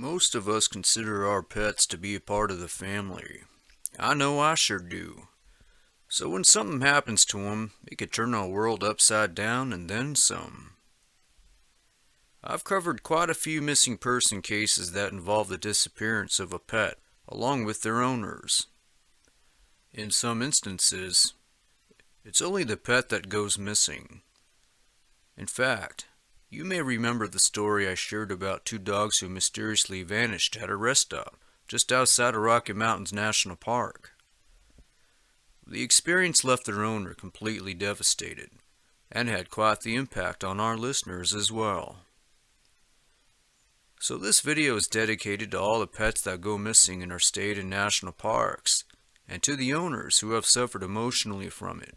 Most of us consider our pets to be a part of the family. I know I sure do. So when something happens to them, it could turn our world upside down and then some. I've covered quite a few missing person cases that involve the disappearance of a pet, along with their owners. In some instances, it's only the pet that goes missing. In fact, you may remember the story I shared about two dogs who mysteriously vanished at a rest stop just outside of Rocky Mountains National Park. The experience left their owner completely devastated, and had quite the impact on our listeners as well. So this video is dedicated to all the pets that go missing in our state and national parks, and to the owners who have suffered emotionally from it.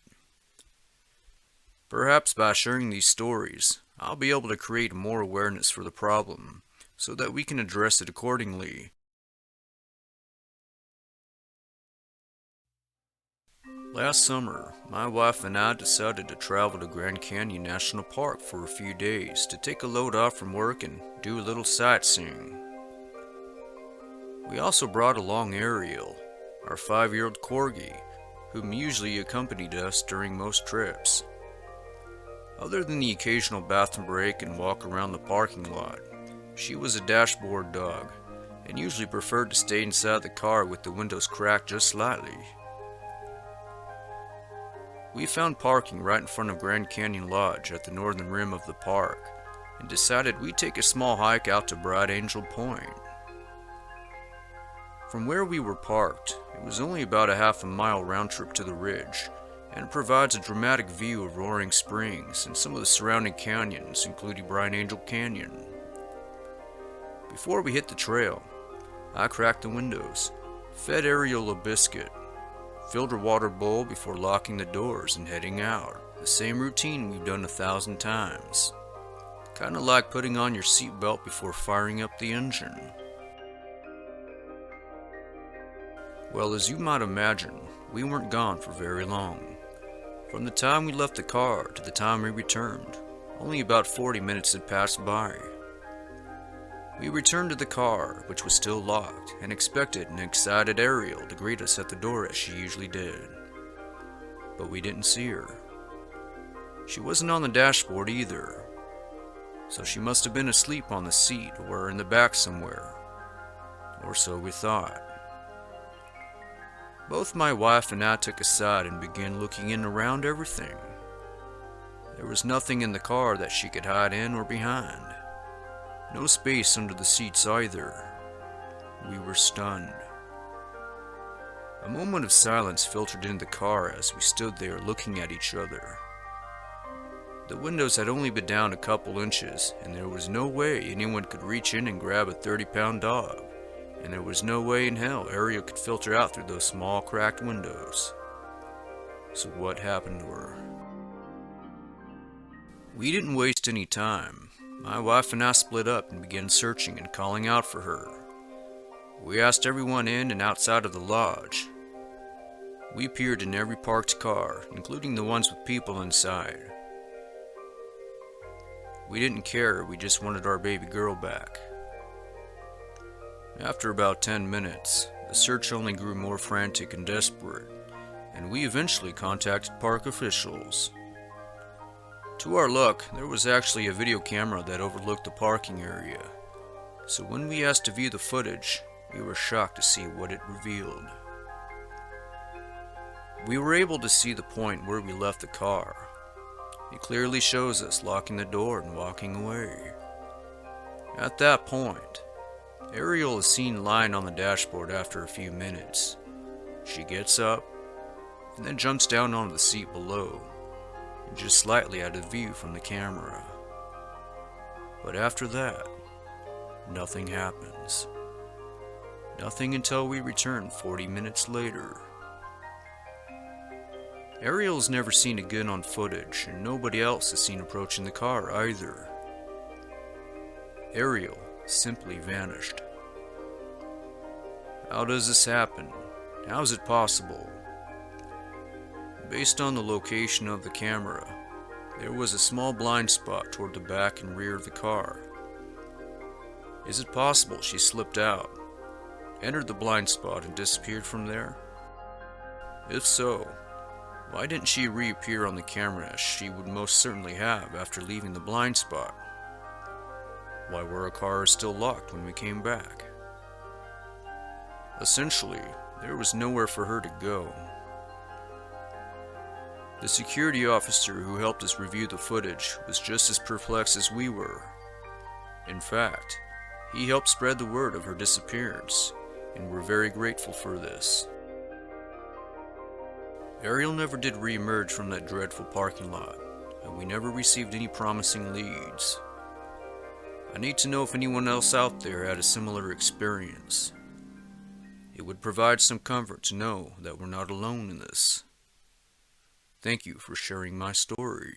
Perhaps by sharing these stories, I'll be able to create more awareness for the problem, so that we can address it accordingly. Last summer, my wife and I decided to travel to Grand Canyon National Park for a few days to take a load off from work and do a little sightseeing. We also brought along Ariel, our 5-year-old corgi, whom usually accompanied us during most trips. Other than the occasional bathroom break and walk around the parking lot, she was a dashboard dog, and usually preferred to stay inside the car with the windows cracked just slightly. We found parking right in front of Grand Canyon Lodge at the northern rim of the park, and decided we'd take a small hike out to Bright Angel Point. From where we were parked, it was only about a half-a-mile round trip to the ridge, and it provides a dramatic view of Roaring Springs and some of the surrounding canyons, including Bright Angel Canyon. Before we hit the trail, I cracked the windows, fed Ariel a biscuit, filled her water bowl before locking the doors and heading out. The same routine we've done 1,000 times. Kinda like putting on your seatbelt before firing up the engine. Well, as you might imagine, we weren't gone for very long. From the time we left the car to the time we returned, only about 40 minutes had passed by. We returned to the car, which was still locked, and expected an excited Ariel to greet us at the door as she usually did. But we didn't see her. She wasn't on the dashboard either, so she must have been asleep on the seat or in the back somewhere. Or so we thought. Both my wife and I took a side and began looking in around everything. There was nothing in the car that she could hide in or behind. No space under the seats either. We were stunned. A moment of silence filtered into the car as we stood there looking at each other. The windows had only been down a couple inches, and there was no way anyone could reach in and grab a 30-pound dog, and there was no way in hell Ariel could filter out through those small cracked windows. So what happened to her? We didn't waste any time. My wife and I split up and began searching and calling out for her. We asked everyone in and outside of the lodge. We peered in every parked car, including the ones with people inside. We didn't care, we just wanted our baby girl back. After about 10 minutes, the search only grew more frantic and desperate, and we eventually contacted park officials. To our luck, there was actually a video camera that overlooked the parking area, so when we asked to view the footage, we were shocked to see what it revealed. We were able to see the point where we left the car. It clearly shows us locking the door and walking away. At that point, Ariel is seen lying on the dashboard after a few minutes. She gets up, and then jumps down onto the seat below, just slightly out of view from the camera. But after that, nothing happens. Nothing until we return 40 minutes later. Ariel is never seen again on footage, and nobody else is seen approaching the car either. Ariel simply vanished. How does this happen? How is it possible? Based on the location of the camera, there was a small blind spot toward the back and rear of the car. Is it possible she slipped out, entered the blind spot, and disappeared from there? If so, why didn't she reappear on the camera as she would most certainly have after leaving the blind spot? Why were our cars still locked when we came back? Essentially, there was nowhere for her to go. The security officer who helped us review the footage was just as perplexed as we were. In fact, he helped spread the word of her disappearance, and we're very grateful for this. Ariel never did re-emerge from that dreadful parking lot, and we never received any promising leads. I need to know if anyone else out there had a similar experience. It would provide some comfort to know that we're not alone in this. Thank you for sharing my story.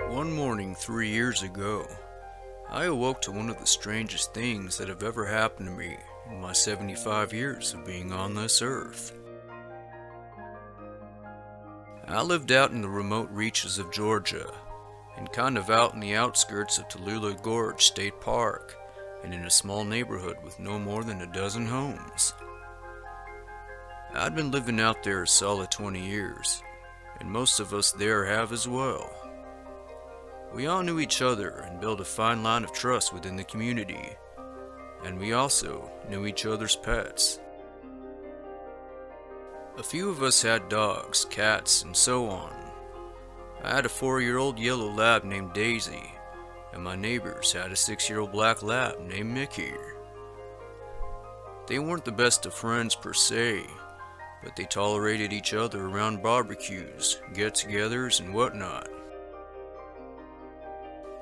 One morning 3 years ago, I awoke to one of the strangest things that have ever happened to me in my 75 years of being on this earth. I lived out in the remote reaches of Georgia, and kind of out in the outskirts of Tallulah Gorge State Park, and in a small neighborhood with no more than a dozen homes. I'd been living out there a solid 20 years, and most of us there have as well. We all knew each other and built a fine line of trust within the community, and we also knew each other's pets. A few of us had dogs, cats, and so on. I had a 4-year-old yellow lab named Daisy, and my neighbors had a 6-year-old black lab named Mickey. They weren't the best of friends per se, but they tolerated each other around barbecues, get-togethers, and whatnot.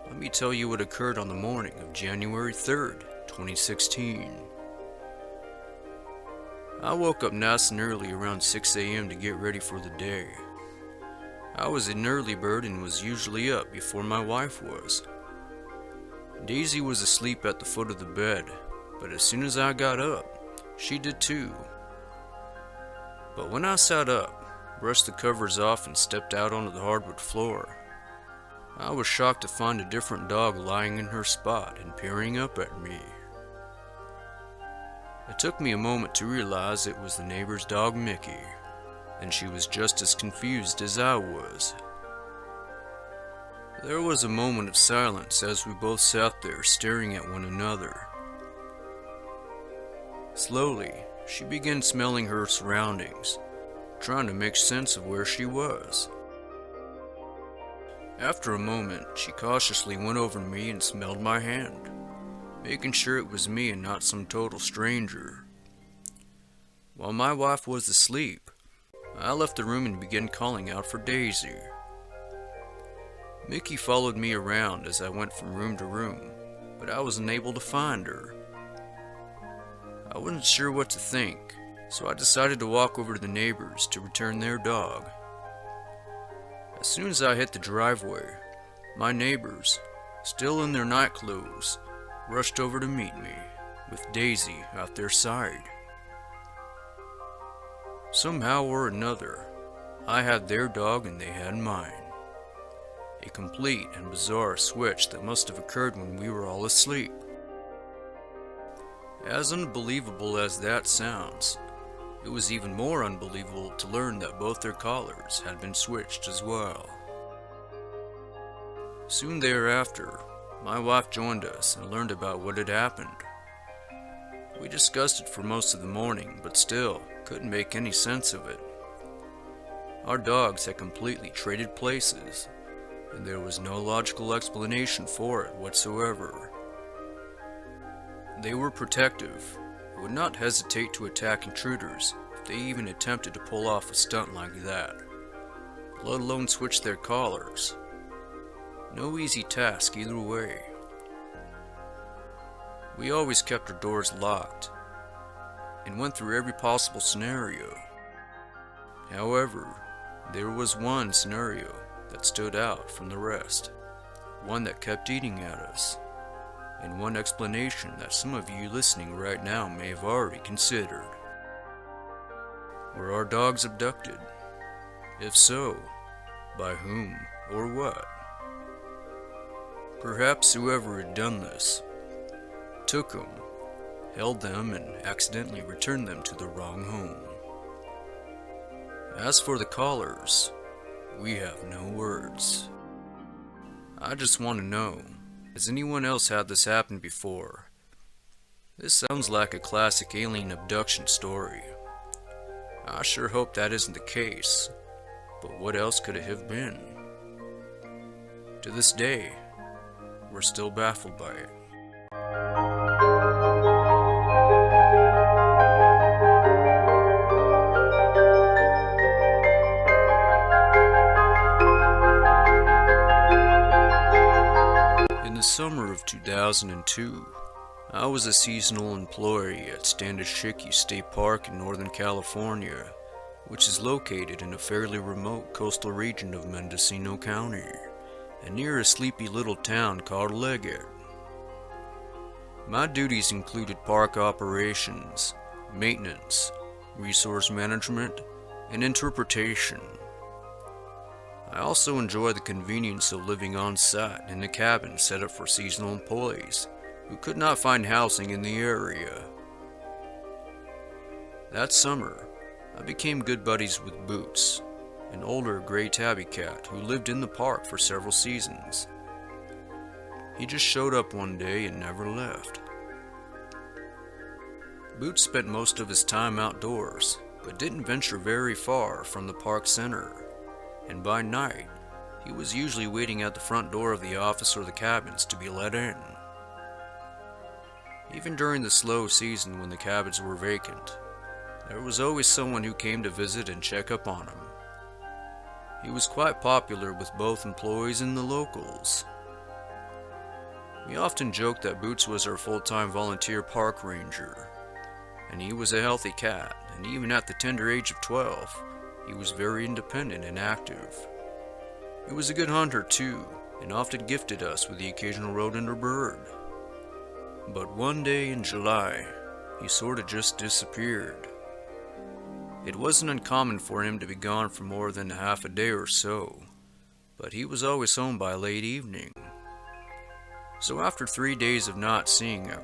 Let me tell you what occurred on the morning of January 3rd, 2016. I woke up nice and early around 6 a.m. to get ready for the day. I was an early bird and was usually up before my wife was. Daisy was asleep at the foot of the bed, but as soon as I got up, she did too. But when I sat up, brushed the covers off, and stepped out onto the hardwood floor, I was shocked to find a different dog lying in her spot and peering up at me. It took me a moment to realize it was the neighbor's dog Mickey, and she was just as confused as I was. There was a moment of silence as we both sat there staring at one another. Slowly, she began smelling her surroundings, trying to make sense of where she was. After a moment, she cautiously went over to me and smelled my hand, making sure it was me and not some total stranger. While my wife was asleep, I left the room and began calling out for Daisy. Mickey followed me around as I went from room to room, but I was unable to find her. I wasn't sure what to think, so I decided to walk over to the neighbors to return their dog. As soon as I hit the driveway, my neighbors, still in their night clothes, rushed over to meet me, with Daisy at their side. Somehow or another, I had their dog and they had mine. A complete and bizarre switch that must have occurred when we were all asleep. As unbelievable as that sounds, it was even more unbelievable to learn that both their collars had been switched as well. Soon thereafter, my wife joined us and learned about what had happened. We discussed it for most of the morning, but still couldn't make any sense of it. Our dogs had completely traded places, and there was no logical explanation for it whatsoever. They were protective, and would not hesitate to attack intruders if they even attempted to pull off a stunt like that, let alone switch their collars. No easy task either way. We always kept our doors locked, and went through every possible scenario. However, there was one scenario that stood out from the rest, one that kept eating at us. and one explanation that some of you listening right now may have already considered. Were our dogs abducted? If so, by whom or what? Perhaps whoever had done this took them, held them, and accidentally returned them to the wrong home. As for the callers, we have no words. I just want to know, has anyone else had this happen before? This sounds like a classic alien abduction story. I sure hope that isn't the case, but what else could it have been? To this day, we're still baffled by it. In the summer of 2002, I was a seasonal employee at Standish State Park in Northern California, which is located in a fairly remote coastal region of Mendocino County, and near a sleepy little town called Leggett. My duties included park operations, maintenance, resource management, and interpretation. I also enjoy the convenience of living on site in a cabin set up for seasonal employees who could not find housing in the area. That summer, I became good buddies with Boots, an older gray tabby cat who lived in the park for several seasons. He just showed up one day and never left. Boots spent most of his time outdoors, but didn't venture very far from the park center, and by night, he was usually waiting at the front door of the office or the cabins to be let in. Even during the slow season when the cabins were vacant, there was always someone who came to visit and check up on him. He was quite popular with both employees and the locals. We often joked that Boots was our full-time volunteer park ranger, and he was a healthy cat, and even at the tender age of 12, he was very independent and active. He was a good hunter too, and often gifted us with the occasional rodent or bird. But one day in July, he sorta just disappeared. It wasn't uncommon for him to be gone for more than half a day or so, but he was always home by late evening. So after 3 days of not seeing him,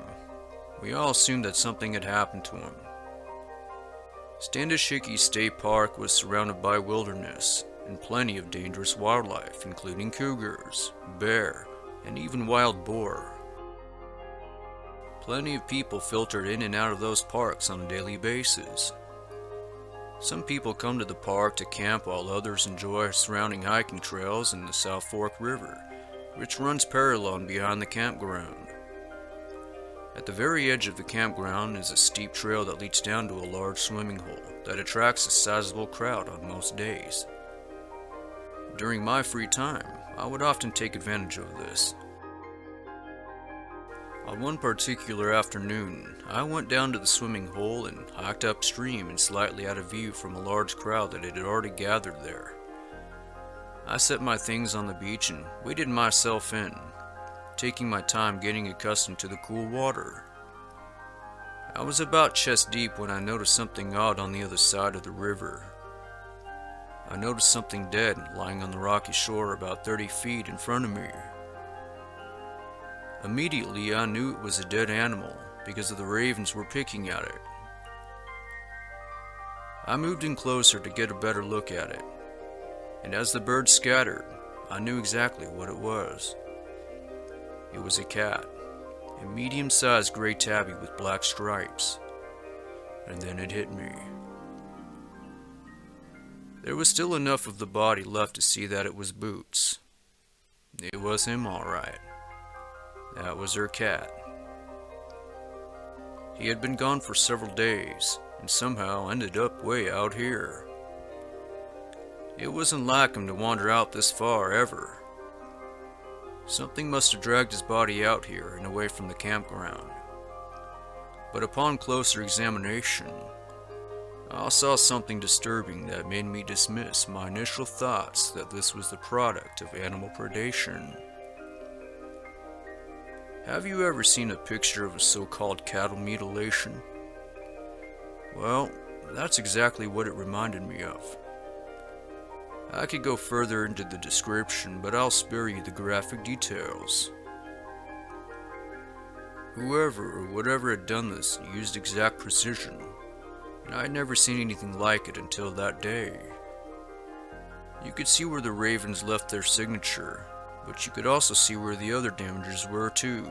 we all assumed that something had happened to him. Standish State Park was surrounded by wilderness and plenty of dangerous wildlife, including cougars, bear, and even wild boar. Plenty of people filtered in and out of those parks on a daily basis. Some people come to the park to camp while others enjoy surrounding hiking trails in the South Fork River, which runs parallel and behind the campground. At the very edge of the campground is a steep trail that leads down to a large swimming hole that attracts a sizable crowd on most days. During my free time, I would often take advantage of this. On one particular afternoon, I went down to the swimming hole and hiked upstream and slightly out of view from a large crowd that had already gathered there. I set my things on the beach and waded myself in, taking my time getting accustomed to the cool water. I was about chest deep when I noticed something odd on the other side of the river. I noticed something dead lying on the rocky shore about 30 feet in front of me. Immediately, I knew it was a dead animal because of the ravens were picking at it. I moved in closer to get a better look at it, and as the birds scattered, I knew exactly what it was. It was a cat, a medium-sized gray tabby with black stripes, and then it hit me. There was still enough of the body left to see that it was Boots. It was him all right. That was her cat. He had been gone for several days, and somehow ended up way out here. It wasn't like him to wander out this far, ever. Something must have dragged his body out here and away from the campground. But upon closer examination, I saw something disturbing that made me dismiss my initial thoughts that this was the product of animal predation. Have you ever seen a picture of a so-called cattle mutilation? Well, that's exactly what it reminded me of. I could go further into the description, but I'll spare you the graphic details. Whoever or whatever had done this used exact precision, and I'd never seen anything like it until that day. You could see where the ravens left their signature, but you could also see where the other damages were too.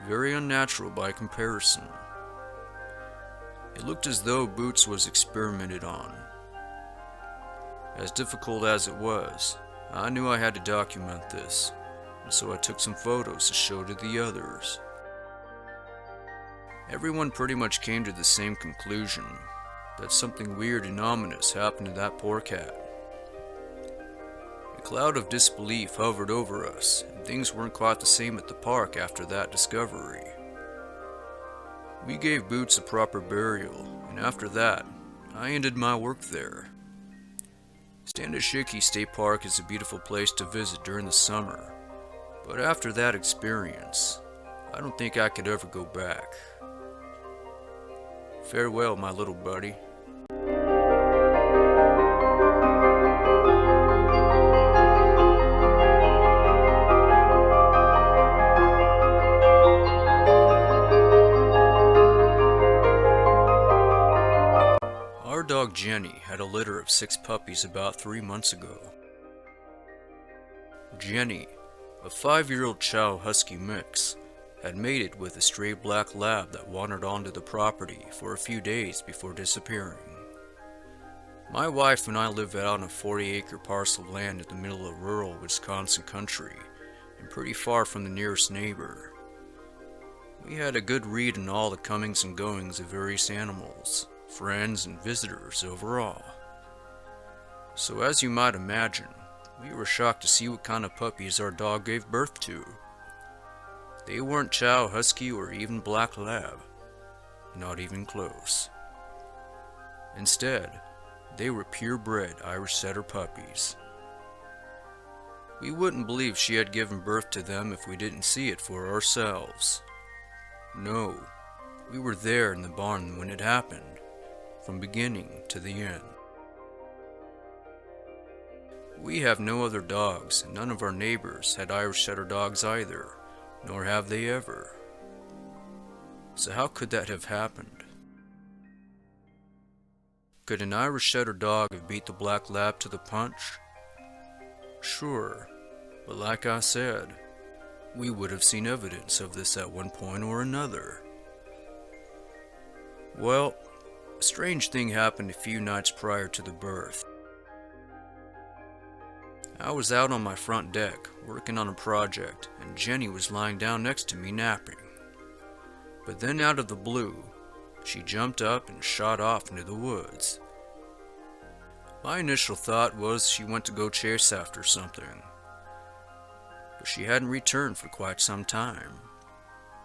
Very unnatural by comparison. It looked as though Boots was experimented on. As difficult as it was, I knew I had to document this, and so I took some photos to show to the others. Everyone pretty much came to the same conclusion, that something weird and ominous happened to that poor cat. A cloud of disbelief hovered over us, and things weren't quite the same at the park after that discovery. We gave Boots a proper burial, and after that, I ended my work there. Standashiki State Park is a beautiful place to visit during the summer, but after that experience, I don't think I could ever go back. Farewell, my little buddy. Our dog Jenny had a litter of 6 puppies about 3 months ago. Jenny, a 5-year-old Chow Husky mix, had mated with a stray black lab that wandered onto the property for a few days before disappearing. My wife and I live out on a 40-acre parcel of land in the middle of rural Wisconsin country and pretty far from the nearest neighbor. We had a good read on all the comings and goings of various animals, friends, and visitors overall. So as you might imagine, we were shocked to see what kind of puppies our dog gave birth to. They weren't Chow Husky or even Black Lab. Not even close. Instead, they were purebred Irish Setter puppies. We wouldn't believe she had given birth to them if we didn't see it for ourselves. No, we were there in the barn when it happened, from beginning to the end. We have no other dogs, and none of our neighbors had Irish Setter dogs either, nor have they ever. So how could that have happened? Could an Irish Setter dog have beat the Black Lab to the punch? Sure, but like I said, we would have seen evidence of this at one point or another. Well, a strange thing happened a few nights prior to the birth. I was out on my front deck, working on a project, and Jenny was lying down next to me napping. But then out of the blue, she jumped up and shot off into the woods. My initial thought was she went to go chase after something, but she hadn't returned for quite some time.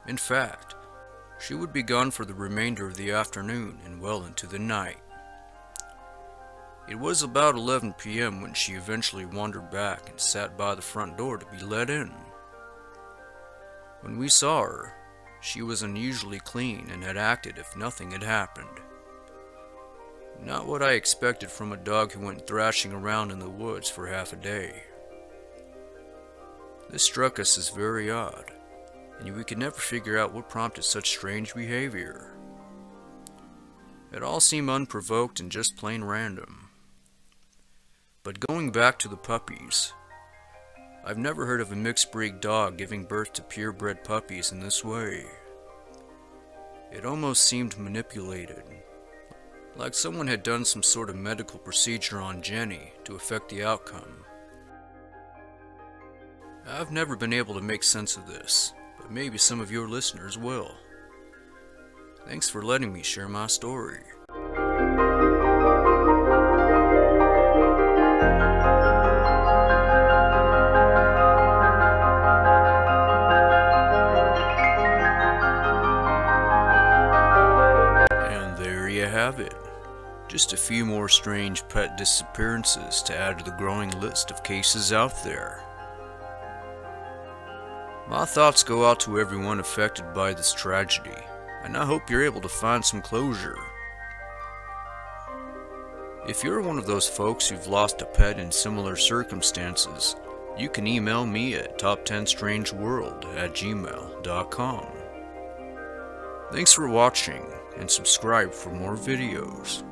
In fact, she would be gone for the remainder of the afternoon and well into the night. It was about 11 p.m. when she eventually wandered back and sat by the front door to be let in. When we saw her, she was unusually clean and had acted if nothing had happened. Not what I expected from a dog who went thrashing around in the woods for half a day. This struck us as very odd, and we could never figure out what prompted such strange behavior. It all seemed unprovoked and just plain random. But going back to the puppies, I've never heard of a mixed breed dog giving birth to purebred puppies in this way. It almost seemed manipulated, like someone had done some sort of medical procedure on Jenny to affect the outcome. I've never been able to make sense of this, but maybe some of your listeners will. Thanks for letting me share my story. Have it. Just a few more strange pet disappearances to add to the growing list of cases out there. My thoughts go out to everyone affected by this tragedy, and I hope you're able to find some closure. If you're one of those folks who've lost a pet in similar circumstances, you can email me at top10strangeworld@gmail.com. Thanks for watching, and subscribe for more videos.